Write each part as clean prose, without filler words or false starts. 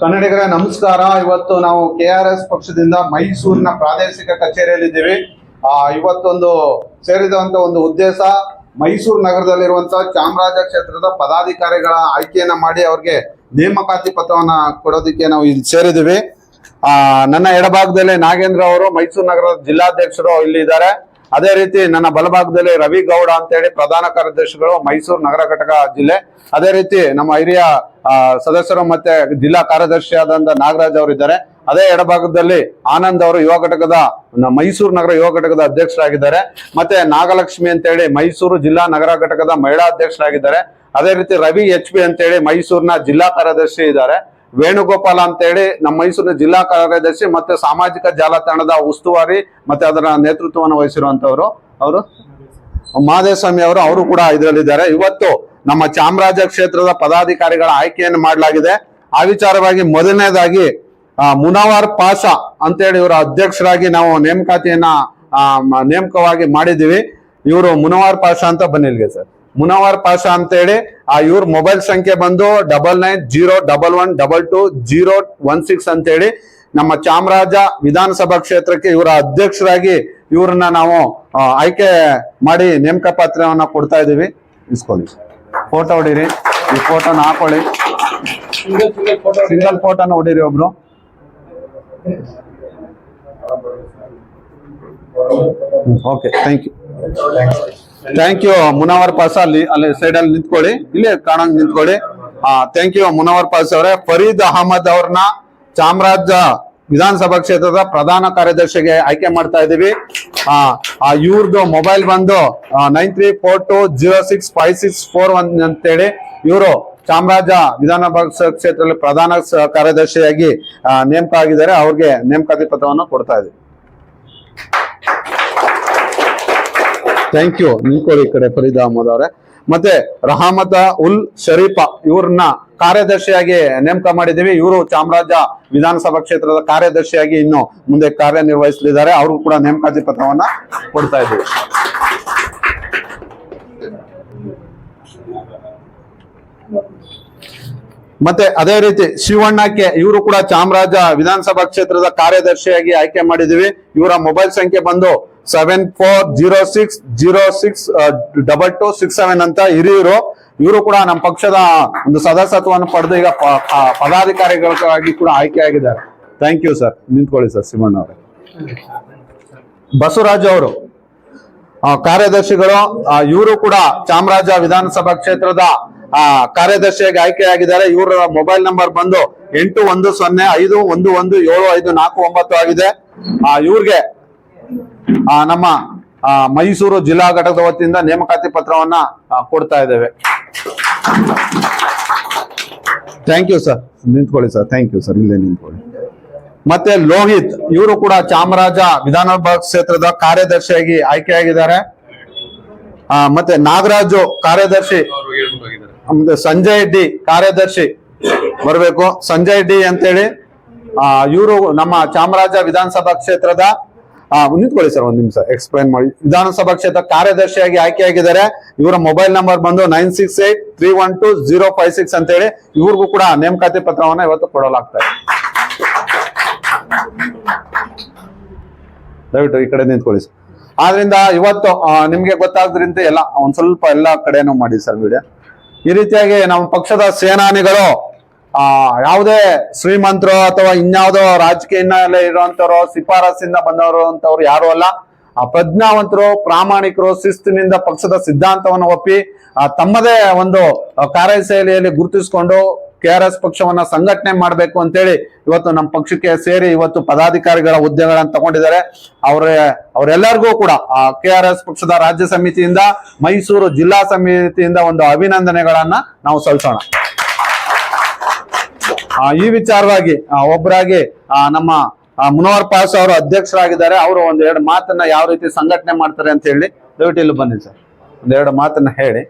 ಕನ್ನಡಿಗರೇ ನಮಸ್ಕಾರ. ಇವತ್ತು ನಾವು KRS ಪಕ್ಷದಿಂದ ಮೈಸೂರಿನ ಪ್ರಾದೇಶಿಕ ಕಚೇರಿಯಲ್ಲಿದ್ದೀವಿ. ಇವತ್ತೊಂದು ಸೇರಿದಂತ ಒಂದು ಉದ್ದೇಶ, ಮೈಸೂರು ನಗರದಲ್ಲಿರುವಂತಹ ಚಾಮರಾಜ ಕ್ಷೇತ್ರದ ಪದಾಧಿಕಾರಿಗಳ ಆಯ್ಕೆಯನ್ನ ಮಾಡಿ ಅವ್ರಿಗೆ ನೇಮಕಾತಿ ಪತ್ರವನ್ನ ಕೊಡೋದಕ್ಕೆ ನಾವು ಇಲ್ಲಿ ಸೇರಿದ್ದೀವಿ. ನನ್ನ ಎಡಭಾಗದಲ್ಲಿ ನಾಗೇಂದ್ರ ಅವರು ಮೈಸೂರು ನಗರದ ಜಿಲ್ಲಾಧ್ಯಕ್ಷರು ಇಲ್ಲಿ ಇದ್ದಾರೆ. ಅದೇ ರೀತಿ ನನ್ನ ಬಲಭಾಗದಲ್ಲಿ ರವಿ ಗೌಡ ಅಂತ ಹೇಳಿ ಪ್ರಧಾನ ಕಾರ್ಯದರ್ಶಿಗಳು ಮೈಸೂರು ನಗರ ಘಟಕ ಜಿಲ್ಲೆ. ಅದೇ ರೀತಿ ನಮ್ಮ ಹಿರಿಯ ಸದಸ್ಯರು ಮತ್ತೆ ಜಿಲ್ಲಾ ಕಾರ್ಯದರ್ಶಿಯಾದಂತ ನಾಗರಾಜ್ ಅವರು ಇದ್ದಾರೆ. ಅದೇ ಎಡಭಾಗದಲ್ಲಿ ಆನಂದ್ ಅವರು ಯುವ ಘಟಕದ ಮೈಸೂರು ನಗರ ಯುವ ಘಟಕದ ಅಧ್ಯಕ್ಷರಾಗಿದ್ದಾರೆ. ಮತ್ತೆ ನಾಗಲಕ್ಷ್ಮಿ ಅಂತ ಹೇಳಿ ಮೈಸೂರು ಜಿಲ್ಲಾ ನಗರ ಘಟಕದ ಮಹಿಳಾ ಅಧ್ಯಕ್ಷರಾಗಿದ್ದಾರೆ. ಅದೇ ರೀತಿ ರವಿ HP ಅಂತ ಹೇಳಿ ಮೈಸೂರಿನ ಜಿಲ್ಲಾ ಕಾರ್ಯದರ್ಶಿ ಇದ್ದಾರೆ. ವೇಣುಗೋಪಾಲ್ ಅಂತ ಹೇಳಿ ನಮ್ಮ ಮೈಸೂರಿನ ಜಿಲ್ಲಾ ಕಾರ್ಯದರ್ಶಿ ಮತ್ತೆ ಸಾಮಾಜಿಕ ಜಾಲತಾಣದ ಉಸ್ತುವಾರಿ ಮತ್ತೆ ಅದರ ನೇತೃತ್ವವನ್ನು ವಹಿಸಿರುವಂತವರು ಅವರು ಮಾದೇಸ್ವಾಮಿ ಅವರು ಕೂಡ ಇದರಲ್ಲಿದ್ದಾರೆ. ಇವತ್ತು ನಮ್ಮ ಚಾಮರಾಜ ಕ್ಷೇತ್ರದ ಪದಾಧಿಕಾರಿಗಳ ಆಯ್ಕೆಯನ್ನು ಮಾಡಲಾಗಿದೆ. ಆ ವಿಚಾರವಾಗಿ ಮೊದಲನೇದಾಗಿ ಮುನವರ್ ಪಾಷಾ ಅಂತೇಳಿ ಇವರ ಅಧ್ಯಕ್ಷರಾಗಿ ನಾವು ನೇಮಕವಾಗಿ ಮಾಡಿದ್ದೀವಿ. ಇವರು ಮುನವರ್ ಪಾಷಾ ಅಂತ ಬನ್ನಿಲ್ಗೆ ಸರ್. ಮುನವರ್ ಪಾಷಾ ಅಂತ ಹೇಳಿ ಇವ್ರ ಮೊಬೈಲ್ ಸಂಖ್ಯೆ ಬಂದು 990111220016 ಅಂತ ಹೇಳಿ ನಮ್ಮ ಚಾಮರಾಜ ವಿಧಾನಸಭಾ ಕ್ಷೇತ್ರಕ್ಕೆ ಇವರ ಅಧ್ಯಕ್ಷರಾಗಿ ಇವ್ರನ್ನ ನಾವು ಆಯ್ಕೆ ಮಾಡಿ ನೇಮಕ ಪತ್ರವನ್ನ ಕೊಡ್ತಾ ಇದೀವಿ. ಇಸ್ಕೊಳ್ಳಿ, ಫೋಟೋ ಹೊಡೀರಿ. ಈ ಫೋಟೋನ ಹಾಕೊಳ್ಳಿ, ಸಿಂಗಲ್ ಫೋಟೋನ ಹೊಡೀರಿ ಒಬ್ರು. Okay, thank you Munavar Pasha. ಅಲ್ಲಿ ಸೈಡ್ ಅಲ್ಲಿ ನಿಂತ್ಕೊಳ್ಳಿ, ಇಲ್ಲಿ ಕಾಣಂಗ್ ನಿಂತ್ಕೊಳ್ಳಿ. ಥ್ಯಾಂಕ್ ಯು ಮುನವರ್ ಪಾಷಾ ಅವರೇ. ಫರೀದ್ ಅಹಮದ್ ಅವ್ರನ್ನ ಚಾಮರಾಜ ವಿಧಾನಸಭಾ ಕ್ಷೇತ್ರದ ಪ್ರಧಾನ ಕಾರ್ಯದರ್ಶಿಗೆ ಆಯ್ಕೆ ಮಾಡ್ತಾ ಇದೀವಿ. ಇವ್ರದ್ದು ಮೊಬೈಲ್ ಬಂದು 9342065641 ಅಂತೇಳಿ ಇವರು ಚಾಮರಾಜ ವಿಧಾನಸಭಾ ಕ್ಷೇತ್ರದಲ್ಲಿ ಪ್ರಧಾನ ಕಾರ್ಯದರ್ಶಿಯಾಗಿ ನೇಮಕ ಆಗಿದ್ದಾರೆ. ಅವ್ರಿಗೆ ನೇಮಕಾತಿ ಪತ್ರವನ್ನು ಕೊಡ್ತಾ ಇದೀವಿ. Thank you. ನಿಂತ್ಕೊಳ್ಳಿ ಈ ಕಡೆ ಫರೀದ್ ಅಹಮದ್ ಅವರೇ. ಮತ್ತೆ ರಹಮತ ಉಲ್ ಶರೀಫಾ ಇವ್ರನ್ನ ಕಾರ್ಯದರ್ಶಿಯಾಗಿ ನೇಮಕ ಮಾಡಿದ್ದೀವಿ. ಇವರು ಚಾಮರಾಜ ವಿಧಾನಸಭಾ ಕ್ಷೇತ್ರದ ಕಾರ್ಯದರ್ಶಿಯಾಗಿ ಇನ್ನು ಮುಂದೆ ಕಾರ್ಯನಿರ್ವಹಿಸಲಿದ್ದಾರೆ. ಅವ್ರಿಗೂ ಕೂಡ ನೇಮಕಾತಿ ಪತ್ರವನ್ನ ಕೊಡ್ತಾ ಇದ್ದೀವಿ. ಮತ್ತೆ ಅದೇ ರೀತಿ ಶಿವಣ್ಣಕ್ಕೆ ಇವರು ಕೂಡ ಚಾಮರಾಜ ವಿಧಾನಸಭಾ ಕ್ಷೇತ್ರದ ಕಾರ್ಯದರ್ಶಿಯಾಗಿ ಆಯ್ಕೆ ಮಾಡಿದ್ದೀವಿ. ಇವರ ಮೊಬೈಲ್ ಸಂಖ್ಯೆ ಬಂದು 7406062267 ಅಂತ ಹಿರಿಯರು. ಇವರು ಕೂಡ ನಮ್ಮ ಪಕ್ಷದ ಒಂದು ಸದಸ್ಯತ್ವವನ್ನು ಪಡೆದು ಈಗ ಪದಾಧಿಕಾರಿಗಳಾಗಿ ಕೂಡ ಆಯ್ಕೆ ಆಗಿದ್ದಾರೆ. Thank you sir. ನಿಂತ್ಕೊಳ್ಳಿ ಸರ್. ಶಿವಣ್ಣ ಅವರೇ. ಬಸವರಾಜ್ ಅವರು ಕಾರ್ಯದರ್ಶಿಗಳು. ಇವರು ಕೂಡ ಚಾಮರಾಜ ವಿಧಾನಸಭಾ ಕ್ಷೇತ್ರದ ಕಾರ್ಯದರ್ಶಿಯಾಗಿ ಆಯ್ಕೆಯಾಗಿದ್ದಾರೆ. ಇವರ ಮೊಬೈಲ್ ನಂಬರ್ ಬಂದು 8105117549 ಆಗಿದೆ. ಇವ್ರಿಗೆ ನಮ್ಮ ಮೈಸೂರು ಜಿಲ್ಲಾ ಘಟಕದ ವತಿಯಿಂದ ನೇಮಕಾತಿ ಪತ್ರವನ್ನ ಕೊಡ್ತಾ ಇದ್ದೇವೆ. Thank you sir. ನಿಂತ್ಕೊಳ್ಳಿ ಸರ್. Thank you sir. ಇಲ್ಲೇ ನಿಂತ್ಕೊಳ್ಳಿ. ಮತ್ತೆ ಲೋಹಿತ್ ಇವರು ಕೂಡ ಚಾಮರಾಜ ವಿಧಾನಸಭಾ ಕ್ಷೇತ್ರದ ಕಾರ್ಯದರ್ಶಿಯಾಗಿ ಆಯ್ಕೆಯಾಗಿದ್ದಾರೆ. ಮತ್ತೆ ನಾಗರಾಜು ಕಾರ್ಯದರ್ಶಿ, ಸಂಜಯ್ ಡಿ ಕಾರ್ಯದರ್ಶಿ ಬರಬೇಕು. ಸಂಜಯ್ ಡಿ ಅಂತೇಳಿ ಇವರು ನಮ್ಮ ಚಾಮರಾಜ ವಿಧಾನಸಭಾ ಕ್ಷೇತ್ರದ ನಿಂತ್ಕೊಳ್ಳಿ ಸರ್, ಒಂದ್ ನಿಮಿಷ ಎಕ್ಸ್ಪ್ಲೈನ್ ಮಾಡಿ. ವಿಧಾನಸಭಾ ಕ್ಷೇತ್ರ ಕಾರ್ಯದರ್ಶಿಯಾಗಿ ಆಯ್ಕೆಯಾಗಿದ್ದಾರೆ. ಇವರ ಮೊಬೈಲ್ ನಂಬರ್ ಬಂದು 9683120056 ಅಂತೇಳಿ ಇವ್ರಿಗೂ ಕೂಡ ನೇಮಕಾತಿ ಪತ್ರವನ್ನ ಇವತ್ತು ಕೊಡಲಾಗ್ತಾ ಇದೆ. ದಯವಿಟ್ಟು ಈ ಕಡೆ ನಿಂತ್ಕೊಳ್ಳಿ ಸರ್. ಆದ್ರಿಂದ ಇವತ್ತು ನಿಮ್ಗೆ ಗೊತ್ತಾಗೋದ್ರಿಂದ ಒಂದ್ ಸ್ವಲ್ಪ ಎಲ್ಲ ಕಡೆನೂ ಮಾಡಿ ಸರ್ ವಿಡಿಯೋ. ಈ ರೀತಿಯಾಗಿ ನಮ್ಮ ಪಕ್ಷದ ಸೇನಾನಿಗಳು ಯಾವುದೇ ಶ್ರೀಮಂತರು ಅಥವಾ ಇನ್ಯಾವುದೋ ರಾಜಕೀಯ ಹಿನ್ನೆಲೆ ಇರುವಂತವ್ರು, ಶಿಫಾರಸ್ಸಿಂದ ಬಂದವರು ಅಂತವ್ರು ಯಾರು ಅಲ್ಲ. ಪ್ರಜ್ಞಾವಂತರು, ಪ್ರಾಮಾಣಿಕರು, ಶಿಸ್ತಿನಿಂದ ಪಕ್ಷದ ಸಿದ್ಧಾಂತವನ್ನು ಒಪ್ಪಿ ತಮ್ಮದೇ ಒಂದು ಕಾರ್ಯಶೈಲಿಯಲ್ಲಿ ಗುರುತಿಸಿಕೊಂಡು KRS ಪಕ್ಷವನ್ನ ಸಂಘಟನೆ ಮಾಡಬೇಕು ಅಂತೇಳಿ ಇವತ್ತು ನಮ್ಮ ಪಕ್ಷಕ್ಕೆ ಸೇರಿ ಇವತ್ತು ಪದಾಧಿಕಾರಿಗಳ ಹುದ್ದೆಗಳನ್ನ ತಗೊಂಡಿದ್ದಾರೆ. ಅವರೆಲ್ಲರಿಗೂ ಕೂಡ KRS ಪಕ್ಷದ ರಾಜ್ಯ ಸಮಿತಿಯಿಂದ, ಮೈಸೂರು ಜಿಲ್ಲಾ ಸಮಿತಿಯಿಂದ ಒಂದು ಅಭಿನಂದನೆಗಳನ್ನ ನಾವು ಸಲ್ಲಿಸೋಣ. ಈ ವಿಚಾರವಾಗಿ ಒಬ್ಬರಾಗಿ ನಮ್ಮ ಮುನವರ್ ಪಾಷಾ ಅವರು ಅಧ್ಯಕ್ಷರಾಗಿದ್ದಾರೆ. ಅವರು ಒಂದೆರಡು ಮಾತನ್ನ ಯಾವ ರೀತಿ ಸಂಘಟನೆ ಮಾಡ್ತಾರೆ ಅಂತ ಹೇಳಿ ದಯವಿಟ್ಟು ಇಲ್ಲಿ ಬನ್ನಿ ಸರ್. ಒಂದೆರಡು ಮಾತನ್ನ ಹೇಳಿ.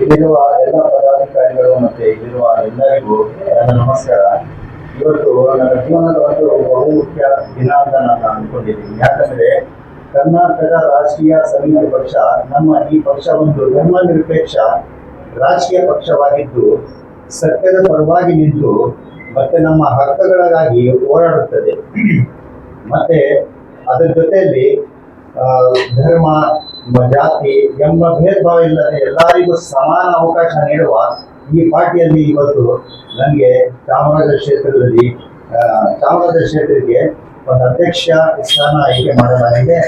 ಇಲ್ಲಿರುವ ಎಲ್ಲ ಪದಾಧಿಕಾರಿಗಳು ಮತ್ತೆ ಇಲ್ಲಿರುವ ಎಲ್ಲರಿಗೂ ನನ್ನ ನಮಸ್ಕಾರ. ಇವತ್ತು ನನ್ನ ಜೀವನದ ಒಂದು ಬಹುಮುಖ್ಯ ದಿನ ಅಂತ ನಾನು ಅನ್ಕೊಂಡಿದ್ದೀನಿ. ಯಾಕಂದ್ರೆ ಕರ್ನಾಟಕ ರಾಷ್ಟ್ರೀಯ ಸಮಿತಿ ಪಕ್ಷ, ನಮ್ಮ ಈ ಪಕ್ಷ ಒಂದು ಧರ್ಮ ನಿರಪೇಕ್ಷ ರಾಜಕೀಯ ಪಕ್ಷವಾಗಿದ್ದು ಸತ್ಯದ ಪರವಾಗಿ ನಿಂತು ಮತ್ತೆ ನಮ್ಮ ಹಕ್ಕುಗಳಿಗಾಗಿ ಹೋರಾಡುತ್ತದೆ. ಮತ್ತೆ ಅದರ ಜೊತೆಯಲ್ಲಿ ಧರ್ಮ, ಜಾತಿ ಎಂಬ ಭೇದ ಭಾವ ಇಲ್ಲದೆ ಎಲ್ಲರಿಗೂ ಸಮಾನ ಅವಕಾಶ ನೀಡುವ ಈ ಪಾರ್ಟಿಯಲ್ಲಿ ಇವತ್ತು ನನಗೆ ಚಾಮರಾಜ ಕ್ಷೇತ್ರಕ್ಕೆ ಒಂದು ಅಧ್ಯಕ್ಷ ಸ್ಥಾನ ಆಯ್ಕೆ ಮಾಡಲಾಗಿದೆ.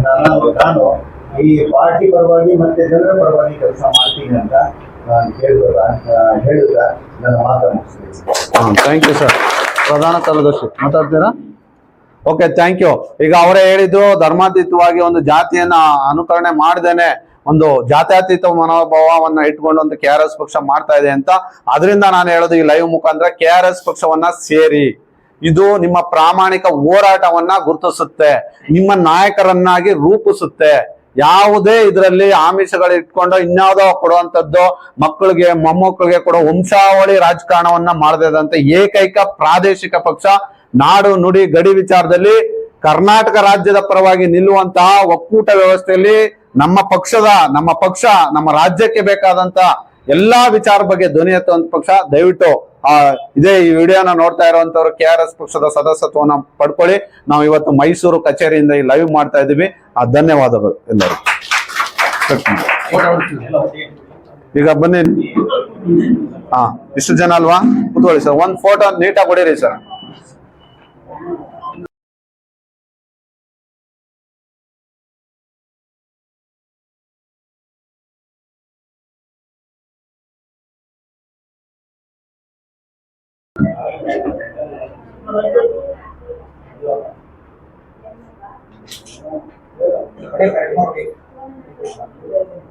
ನಾನು ಈ ಪಾರ್ಟಿ ಪರವಾಗಿ ಮತ್ತೆ ಜನರ ಪರವಾಗಿ ಕೆಲಸ ಮಾಡ್ತೀನಿ ಅಂತ ಹೇಳುತ್ತಾ ನನ್ನ ಮಾತನ್ನು ಮುಗಿಸ್ತೀನಿ. Thank you sir. ಪ್ರಧಾನ ಕಾರ್ಯದರ್ಶಿ ಮಾತಾಡ್ತೀರಾ? Okay, thank you. ಈಗ ಅವರೇ ಹೇಳಿದ್ದು ಧರ್ಮಾತೀತವಾಗಿ ಒಂದು ಜಾತಿಯನ್ನ ಅನುಕರಣೆ ಮಾಡ್ದೇನೆ ಒಂದು ಜಾತ್ಯತೀತ ಮನೋಭಾವವನ್ನ ಇಟ್ಕೊಂಡು ಒಂದು KRS ಪಕ್ಷ ಮಾಡ್ತಾ ಇದೆ ಅಂತ. ಅದರಿಂದ ನಾನು ಹೇಳೋದು ಈ ಲೈವ್ ಮುಖಾಂತರ KRS ಪಕ್ಷವನ್ನ ಸೇರಿ. ಇದು ನಿಮ್ಮ ಪ್ರಾಮಾಣಿಕ ಹೋರಾಟವನ್ನ ಗುರುತಿಸುತ್ತೆ, ನಿಮ್ಮ ನಾಯಕರನ್ನಾಗಿ ರೂಪಿಸುತ್ತೆ. ಯಾವುದೇ ಇದರಲ್ಲಿ ಆಮಿಷಗಳು ಇಟ್ಕೊಂಡು ಇನ್ಯಾವುದೋ ಕೊಡುವಂತದ್ದು, ಮಕ್ಕಳಿಗೆ ಮೊಮ್ಮಕ್ಕಳಿಗೆ ಕೊಡೋ ವಂಶಾವಳಿ ರಾಜಕಾರಣವನ್ನ ಮಾಡದಂತ ಏಕೈಕ ಪ್ರಾದೇಶಿಕ ಪಕ್ಷ. ನಾಡು ನುಡಿ ಗಡಿ ವಿಚಾರದಲ್ಲಿ ಕರ್ನಾಟಕ ರಾಜ್ಯದ ಪರವಾಗಿ ನಿಲ್ಲುವಂತಹ ಒಕ್ಕೂಟ ವ್ಯವಸ್ಥೆಯಲ್ಲಿ ನಮ್ಮ ಪಕ್ಷ ನಮ್ಮ ರಾಜ್ಯಕ್ಕೆ ಬೇಕಾದಂತ ಎಲ್ಲಾ ವಿಚಾರ ಬಗ್ಗೆ ಧ್ವನಿ ಎತ್ತುವಂತ ಪಕ್ಷ. ದಯವಿಟ್ಟು ಇದೇ ಈ ವಿಡಿಯೋನ ನೋಡ್ತಾ ಇರುವಂತವ್ರು KRS ಪಕ್ಷದ ಸದಸ್ಯತ್ವನ ಪಡ್ಕೊಳ್ಳಿ. ನಾವು ಇವತ್ತು ಮೈಸೂರು ಕಚೇರಿಯಿಂದ ಈ ಲೈವ್ ಮಾಡ್ತಾ ಇದೀವಿ. ಧನ್ಯವಾದಗಳು ಎಲ್ಲರೂ. ಈಗ ಬನ್ನಿ. ಇಷ್ಟು ಜನ ಅಲ್ವಾ? ಕೂತ್ಕೊಳ್ಳಿ ಸರ್. ಒಂದ್ ಫೋಟೋ ನೀಟಾಗಿ ಹೊಡೀರಿ sir.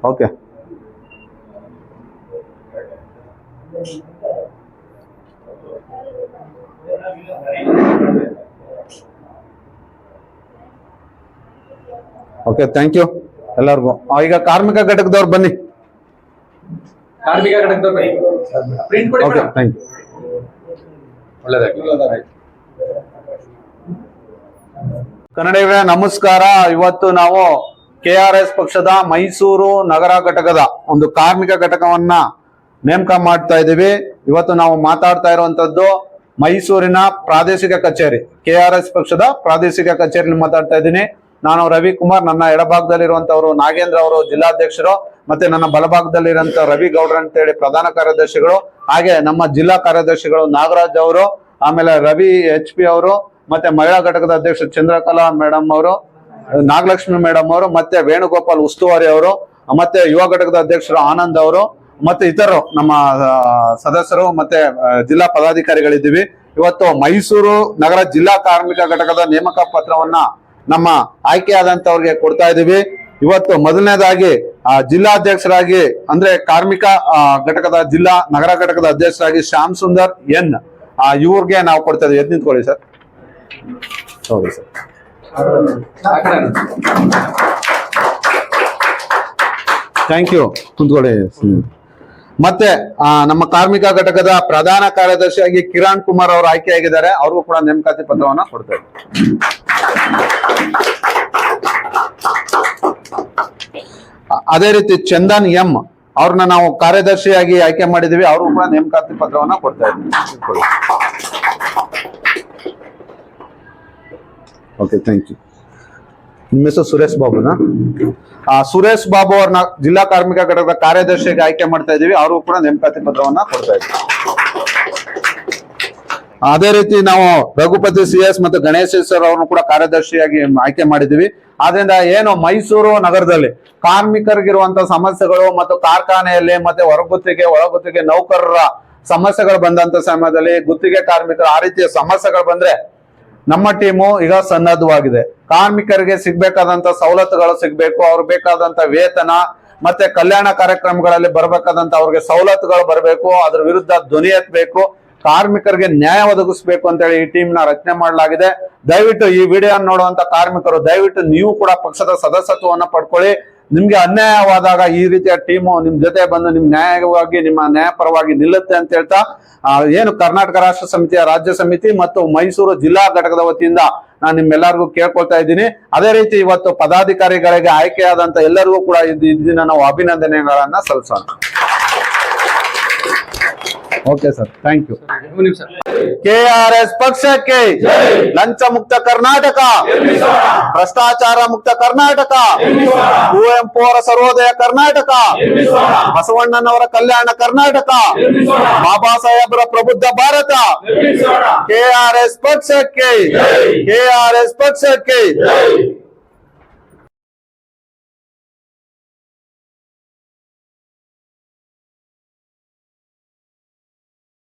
Okay, okay, thank you ಎಲ್ಲರಿಗೂ. ಈಗ ಕಾರ್ಮಿಕ ಘಟಕದವ್ರು ಬನ್ನಿ. ಕಾರ್ಮಿಕ ಘಟಕದವ್ರು ಬನ್ನಿ. Okay, thank you. ಕನ್ನಡಿಗರೇ ನಮಸ್ಕಾರ. ಇವತ್ತು ನಾವು KRS ಪಕ್ಷದ ಮೈಸೂರು ನಗರ ಘಟಕದ ಒಂದು ಕಾರ್ಮಿಕ ಘಟಕವನ್ನ ನೇಮಕ ಮಾಡ್ತಾ ಇದ್ದೀವಿ. ಇವತ್ತು ನಾವು ಮಾತಾಡ್ತಾ ಇರುವಂತದ್ದು ಮೈಸೂರಿನ ಪ್ರಾದೇಶಿಕ ಕಚೇರಿ, KRS ಪಕ್ಷದ ಪ್ರಾದೇಶಿಕ ಕಚೇರಿಯಲ್ಲಿ ಮಾತಾಡ್ತಾ ಇದ್ದೀನಿ. ನಾನು ರವಿಕುಮಾರ್, ನನ್ನ ಎಡಭಾಗದಲ್ಲಿರುವಂತವರು ನಾಗೇಂದ್ರ ಅವರು ಜಿಲ್ಲಾಧ್ಯಕ್ಷರು, ಮತ್ತೆ ನನ್ನ ಬಲಭಾಗದಲ್ಲಿರುವಂತ ರವಿ ಗೌಡ್ರ ಅಂತೇಳಿ ಪ್ರಧಾನ ಕಾರ್ಯದರ್ಶಿಗಳು, ಹಾಗೆ ನಮ್ಮ ಜಿಲ್ಲಾ ಕಾರ್ಯದರ್ಶಿಗಳು ನಾಗರಾಜ್ ಅವರು, ಆಮೇಲೆ ರವಿ HP ಅವರು, ಮತ್ತೆ ಮಹಿಳಾ ಘಟಕದ ಅಧ್ಯಕ್ಷ ಚಂದ್ರಕಲಾ ಮೇಡಮ್ ಅವರು, ನಾಗಲಕ್ಷ್ಮಿ ಮೇಡಮ್ ಅವರು, ಮತ್ತೆ ವೇಣುಗೋಪಾಲ್ ಉಸ್ತುವಾರಿ ಅವರು, ಮತ್ತೆ ಯುವ ಘಟಕದ ಅಧ್ಯಕ್ಷರು ಆನಂದ್ ಅವರು, ಮತ್ತೆ ಇತರರು ನಮ್ಮ ಸದಸ್ಯರು ಮತ್ತೆ ಜಿಲ್ಲಾ ಪದಾಧಿಕಾರಿಗಳಿದ್ದೀವಿ. ಇವತ್ತು ಮೈಸೂರು ನಗರ ಜಿಲ್ಲಾ ಕಾರ್ಮಿಕ ಘಟಕದ ನೇಮಕ ಪತ್ರವನ್ನ ನಮ್ಮ ಆಯ್ಕೆಯಾದಂತವ್ರಿಗೆ ಕೊಡ್ತಾ ಇದ್ದೀವಿ. ಇವತ್ತು ಮೊದಲನೇದಾಗಿ ಜಿಲ್ಲಾಧ್ಯಕ್ಷರಾಗಿ ಅಂದ್ರೆ ಕಾರ್ಮಿಕ ಘಟಕದ ನಗರ ಘಟಕದ ಅಧ್ಯಕ್ಷರಾಗಿ ಶ್ಯಾಮ್ ಸುಂದರ್ ಎನ್ ಇವ್ರಿಗೆ ನಾವು ಕೊಡ್ತಾ ಇದ್ದೀವಿ. ಎದ್ದು ನಿಂತ್ಕೊಳ್ಳಿ ಸರ್. ಹೌದು ಸರ್. Thank you. ಕುಂತ್ಕೊಳ್ಳಿ. ಮತ್ತೆ ನಮ್ಮ ಕಾರ್ಮಿಕ ಘಟಕದ ಪ್ರಧಾನ ಕಾರ್ಯದರ್ಶಿಯಾಗಿ ಕಿರಣ್ ಕುಮಾರ್ ಅವರು ಆಯ್ಕೆಯಾಗಿದ್ದಾರೆ. ಅವ್ರಿಗೂ ಕೂಡ ನೇಮಕಾತಿ ಪತ್ರವನ್ನ ಕೊಡ್ತಾ ಇದ್ದೀವಿ. ಅದೇ ರೀತಿ ಚಂದನ್ ಎಂ ಅವ್ರನ್ನ ನಾವು ಕಾರ್ಯದರ್ಶಿಯಾಗಿ ಆಯ್ಕೆ ಮಾಡಿದೀವಿ. ಅವ್ರಿಗೂ ಕೂಡ ನೇಮಕಾತಿ ಪತ್ರವನ್ನ ಕೊಡ್ತಾ ಇದ್ದೀವಿ. Okay, thank you. ನಿಮ್ಮ ಹೆಸರು ಸುರೇಶ್ ಬಾಬುನಾ? ಸುರೇಶ್ ಬಾಬು ಅವ್ರನ್ನ ಜಿಲ್ಲಾ ಕಾರ್ಮಿಕ ಘಟಕದ ಕಾರ್ಯದರ್ಶಿಯಾಗಿ ಆಯ್ಕೆ ಮಾಡ್ತಾ ಇದೀವಿ. ಅವ್ರಿಗೂ ಕೂಡ ನೇಮಕಾತಿ ಪತ್ರವನ್ನ ಕೊಡ್ತಾ ಇದ್ದೀವಿ. ಅದೇ ರೀತಿ ನಾವು ರಘುಪತಿ CS ಮತ್ತು ಗಣೇಶ್ ಸರ್ ಅವ್ರನ್ನು ಕೂಡ ಕಾರ್ಯದರ್ಶಿಯಾಗಿ ಆಯ್ಕೆ ಮಾಡಿದೀವಿ. ಆದ್ರಿಂದ ಏನು ಮೈಸೂರು ನಗರದಲ್ಲಿ ಕಾರ್ಮಿಕರಿಗಿರುವಂತಹ ಸಮಸ್ಯೆಗಳು ಮತ್ತು ಕಾರ್ಖಾನೆಯಲ್ಲಿ ಮತ್ತೆ ಒಳಗುತ್ತಿಗೆ ನೌಕರರ ಸಮಸ್ಯೆಗಳು ಬಂದಂತ ಸಮಯದಲ್ಲಿ ಗುತ್ತಿಗೆ ಕಾರ್ಮಿಕರು ಆ ರೀತಿಯ ಸಮಸ್ಯೆಗಳು ಬಂದ್ರೆ ನಮ್ಮ ಟೀಮು ಈಗ ಸನ್ನದ್ಧವಾಗಿದೆ. ಕಾರ್ಮಿಕರಿಗೆ ಸಿಗ್ಬೇಕಾದಂತ ಸವಲತ್ತುಗಳು ಸಿಗ್ಬೇಕು, ಅವ್ರಿಗೆ ಬೇಕಾದಂತ ವೇತನ ಮತ್ತೆ ಕಲ್ಯಾಣ ಕಾರ್ಯಕ್ರಮಗಳಲ್ಲಿ ಬರ್ಬೇಕಾದಂತ ಅವ್ರಿಗೆ ಸವಲತ್ತುಗಳು ಬರಬೇಕು, ಅದ್ರ ವಿರುದ್ಧ ಧ್ವನಿ ಎತ್ತಬೇಕು, ಕಾರ್ಮಿಕರಿಗೆ ನ್ಯಾಯ ಒದಗಿಸ್ಬೇಕು ಅಂತೇಳಿ ಈ ಟೀಮ್ ನ ರಚನೆ ಮಾಡಲಾಗಿದೆ. ದಯವಿಟ್ಟು ಈ ವಿಡಿಯೋ ನೋಡುವಂತ ಕಾರ್ಮಿಕರು ದಯವಿಟ್ಟು ನೀವು ಕೂಡ ಪಕ್ಷದ ಸದಸ್ಯತ್ವವನ್ನ ಪಡ್ಕೊಳ್ಳಿ. ನಿಮ್ಗೆ ಅನ್ಯಾಯವಾದಾಗ ಈ ರೀತಿಯ ಟೀಮು ನಿಮ್ ಜೊತೆ ಬಂದು ನಿಮ್ ನ್ಯಾಯವಾಗಿ ನಿಮ್ಮ ನ್ಯಾಯಪರವಾಗಿ ನಿಲ್ಲುತ್ತೆ ಅಂತ ಹೇಳ್ತಾ ಏನು ಕರ್ನಾಟಕ ರಾಷ್ಟ್ರ ಸಮಿತಿಯ ರಾಜ್ಯ ಸಮಿತಿ ಮತ್ತು ಮೈಸೂರು ಜಿಲ್ಲಾ ಘಟಕದ ವತಿಯಿಂದ ನಾನು ನಿಮ್ಮೆಲ್ಲರಿಗೂ ಕೇಳ್ಕೊಳ್ತಾ ಇದ್ದೀನಿ. ಅದೇ ರೀತಿ ಇವತ್ತು ಪದಾಧಿಕಾರಿಗಳಿಗೆ ಆಯ್ಕೆಯಾದಂತ ಎಲ್ಲರಿಗೂ ಕೂಡ ಇದನ್ನ ನಾವು ಅಭಿನಂದನೆಗಳನ್ನ ಸಲ್ಲಿಸೋಣ. Okay sir, thank you. ಒಂದು ನಿಮಿಷ. ಕೆಆರ್ಎಸ್ ಪಕ್ಷಕ್ಕೆ ಲಂಚ ಮುಕ್ತ ಕರ್ನಾಟಕ, ಭ್ರಷ್ಟಾಚಾರ ಮುಕ್ತ ಕರ್ನಾಟಕ, ಕುವೆಂಪು ಅವರ ಸರ್ವೋದಯ ಕರ್ನಾಟಕ, ಬಸವಣ್ಣನವರ ಕಲ್ಯಾಣ ಕರ್ನಾಟಕ, ಬಾಬಾ ಸಾಹೇಬರ ಪ್ರಬುದ್ಧ ಭಾರತ. ಕೆಆರ್ಎಸ್ ಪಕ್ಷಕ್ಕೆ, ಕೆಆರ್ಎಸ್ ಪಕ್ಷಕ್ಕೆ.